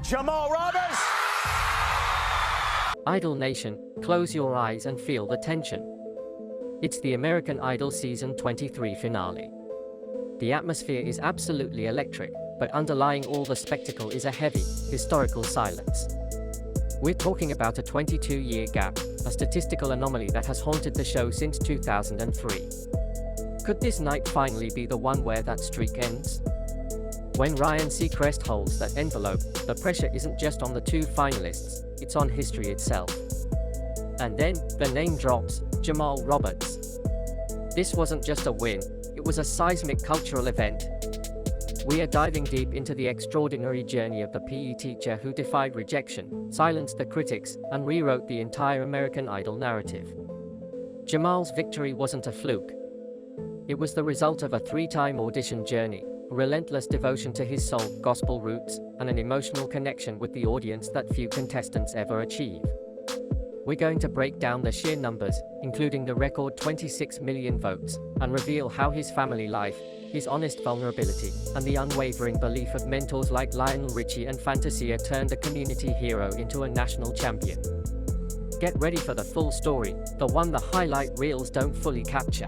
Jamal Roberts! Idol Nation, close your eyes and feel the tension. It's the American Idol Season 23 finale. The atmosphere is absolutely electric, but underlying all the spectacle is a heavy, historical silence. We're talking about a 22-year gap, a statistical anomaly that has haunted the show since 2003. Could this night finally be the one where that streak ends? When Ryan Seacrest holds that envelope, the pressure isn't just on the two finalists, it's on history itself. And then, the name drops, Jamal Roberts. This wasn't just a win, it was a seismic cultural event. We are diving deep into the extraordinary journey of the PE teacher who defied rejection, silenced the critics, and rewrote the entire American Idol narrative. Jamal's victory wasn't a fluke. It was the result of a three-time audition journey, a relentless devotion to his soul, gospel roots, and an emotional connection with the audience that few contestants ever achieve. We're going to break down the sheer numbers, including the record 26 million votes, and reveal how his family life, his honest vulnerability, and the unwavering belief of mentors like Lionel, Richie, and Fantasia turned a community hero into a national champion. Get ready for the full story, the one the highlight reels don't fully capture.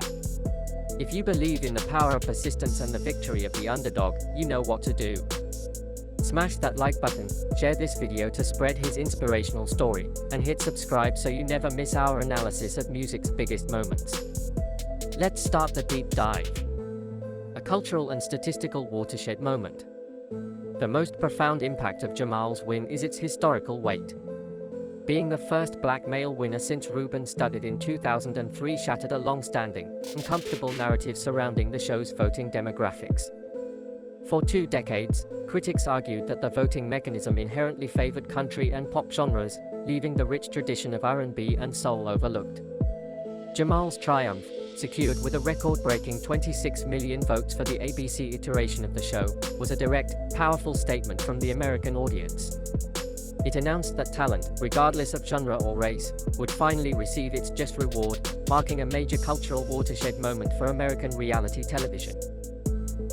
If you believe in the power of persistence and the victory of the underdog, you know what to do. Smash that like button, share this video to spread his inspirational story, and hit subscribe so you never miss our analysis of music's biggest moments. Let's start the deep dive. A cultural and statistical watershed moment. The most profound impact of Jamal's win is its historical weight. Being the first black male winner since Ruben Studdard in 2003 shattered a long-standing, uncomfortable narrative surrounding the show's voting demographics. For 2 decades, critics argued that the voting mechanism inherently favored country and pop genres, leaving the rich tradition of R&B and soul overlooked. Jamal's triumph, secured with a record-breaking 26 million votes for the ABC iteration of the show, was a direct, powerful statement from the American audience. It announced that talent, regardless of genre or race, would finally receive its just reward, marking a major cultural watershed moment for American reality television.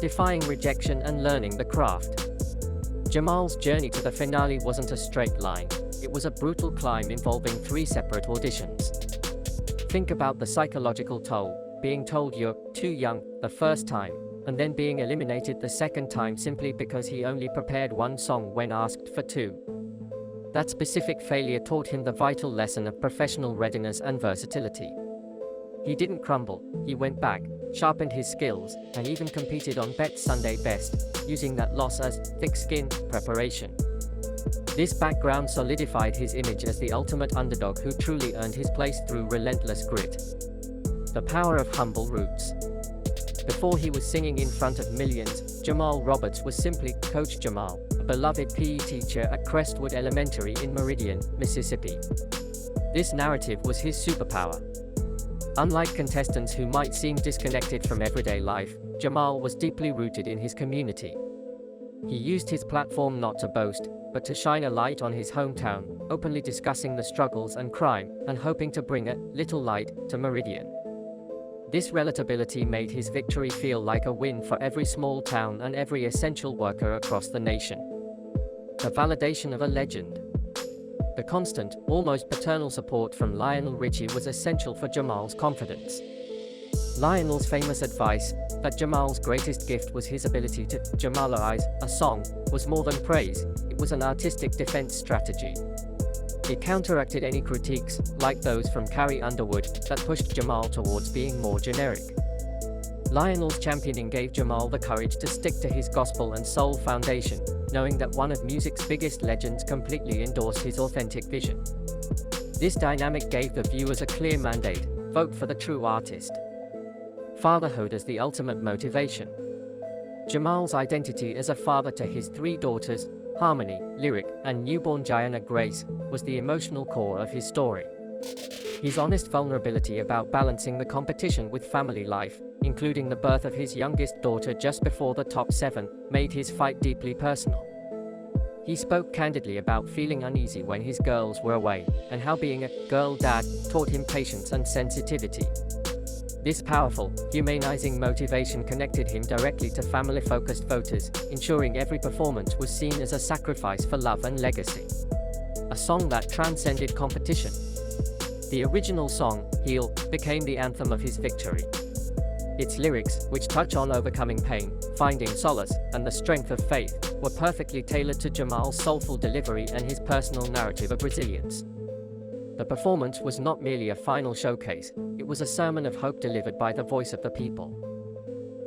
Defying rejection and learning the craft. Jamal's journey to the finale wasn't a straight line, it was a brutal climb involving 3 separate auditions. Think about the psychological toll, being told you're too young the first time, and then being eliminated the second time simply because he only prepared 1 song when asked for 2. That specific failure taught him the vital lesson of professional readiness and versatility. He didn't crumble, he went back, sharpened his skills, and even competed on Bet Sunday Best, using that loss as thick-skin preparation. This background solidified his image as the ultimate underdog who truly earned his place through relentless grit. The power of humble roots. Before he was singing in front of millions, Jamal Roberts was simply Coach Jamal, a beloved PE teacher at Crestwood Elementary in Meridian, Mississippi. This narrative was his superpower. Unlike contestants who might seem disconnected from everyday life, Jamal was deeply rooted in his community. He used his platform not to boast, but to shine a light on his hometown, openly discussing the struggles and crime, and hoping to bring a little light to Meridian. This relatability made his victory feel like a win for every small town and every essential worker across the nation. The validation of a legend. The constant, almost paternal support from Lionel Richie was essential for Jamal's confidence. Lionel's famous advice, that Jamal's greatest gift was his ability to Jamalize a song, was more than praise, it was an artistic defense strategy. It counteracted any critiques, like those from Carrie Underwood, that pushed Jamal towards being more generic. Lionel's championing gave Jamal the courage to stick to his gospel and soul foundation, knowing that one of music's biggest legends completely endorsed his authentic vision. This dynamic gave the viewers a clear mandate: vote for the true artist. Fatherhood as the ultimate motivation. Jamal's identity as a father to his 3 daughters, Harmony, Lyric, and newborn Gianna Grace, was the emotional core of his story. His honest vulnerability about balancing the competition with family life, including the birth of his youngest daughter just before the top 7, made his fight deeply personal. He spoke candidly about feeling uneasy when his girls were away, and how being a girl dad taught him patience and sensitivity. This powerful, humanizing motivation connected him directly to family-focused voters, ensuring every performance was seen as a sacrifice for love and legacy. A song that transcended competition. The original song, Heal, became the anthem of his victory. Its lyrics, which touch on overcoming pain, finding solace, and the strength of faith, were perfectly tailored to Jamal's soulful delivery and his personal narrative of resilience. The performance was not merely a final showcase, it was a sermon of hope delivered by the voice of the people.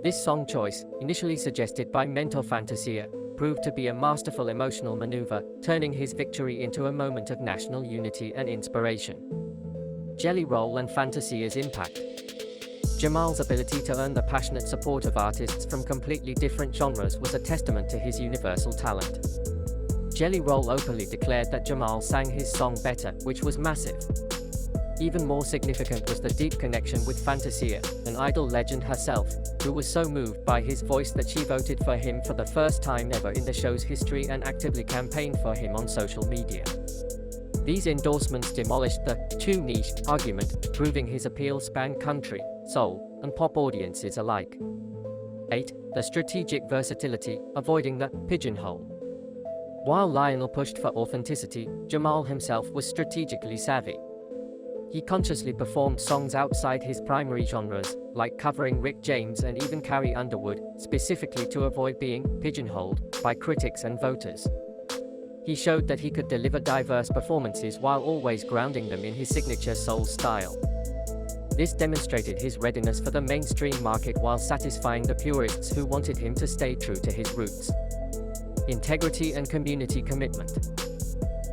This song choice, initially suggested by mentor Fantasia, proved to be a masterful emotional maneuver, turning his victory into a moment of national unity and inspiration. Jelly Roll and Fantasia's impact. Jamal's ability to earn the passionate support of artists from completely different genres was a testament to his universal talent. Jelly Roll openly declared that Jamal sang his song better, which was massive. Even more significant was the deep connection with Fantasia, an idol legend herself, who was so moved by his voice that she voted for him for the first time ever in the show's history and actively campaigned for him on social media. These endorsements demolished the too niche argument, proving his appeal spanned country, soul, and pop audiences alike. 8. The strategic versatility, avoiding the pigeonhole. While Lionel pushed for authenticity, Jamal himself was strategically savvy. He consciously performed songs outside his primary genres, like covering Rick James and even Carrie Underwood, specifically to avoid being pigeonholed by critics and voters. He showed that he could deliver diverse performances while always grounding them in his signature soul style. This demonstrated his readiness for the mainstream market while satisfying the purists who wanted him to stay true to his roots. Integrity and community commitment.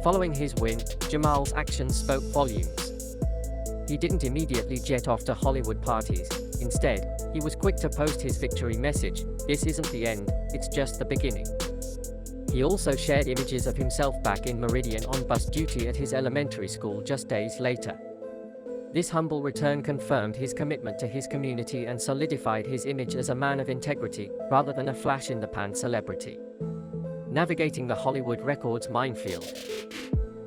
Following his win, Jamal's actions spoke volumes. He didn't immediately jet off to Hollywood parties. Instead, he was quick to post his victory message: "This isn't the end, it's just the beginning." He also shared images of himself back in Meridian on bus duty at his elementary school just days later. This humble return confirmed his commitment to his community and solidified his image as a man of integrity, rather than a flash-in-the-pan celebrity. Navigating the Hollywood Records minefield.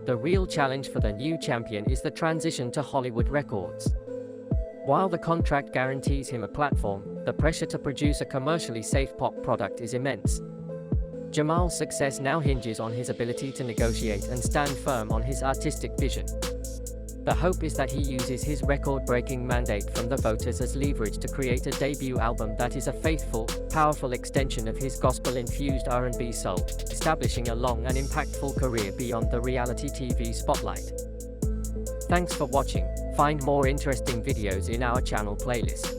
The real challenge for the new champion is the transition to Hollywood Records. While the contract guarantees him a platform, the pressure to produce a commercially safe pop product is immense. Jamal's success now hinges on his ability to negotiate and stand firm on his artistic vision. The hope is that he uses his record-breaking mandate from the voters as leverage to create a debut album that is a faithful, powerful extension of his gospel-infused R&B soul, establishing a long and impactful career beyond the reality TV spotlight. Thanks for watching. Find more interesting videos in our channel playlist.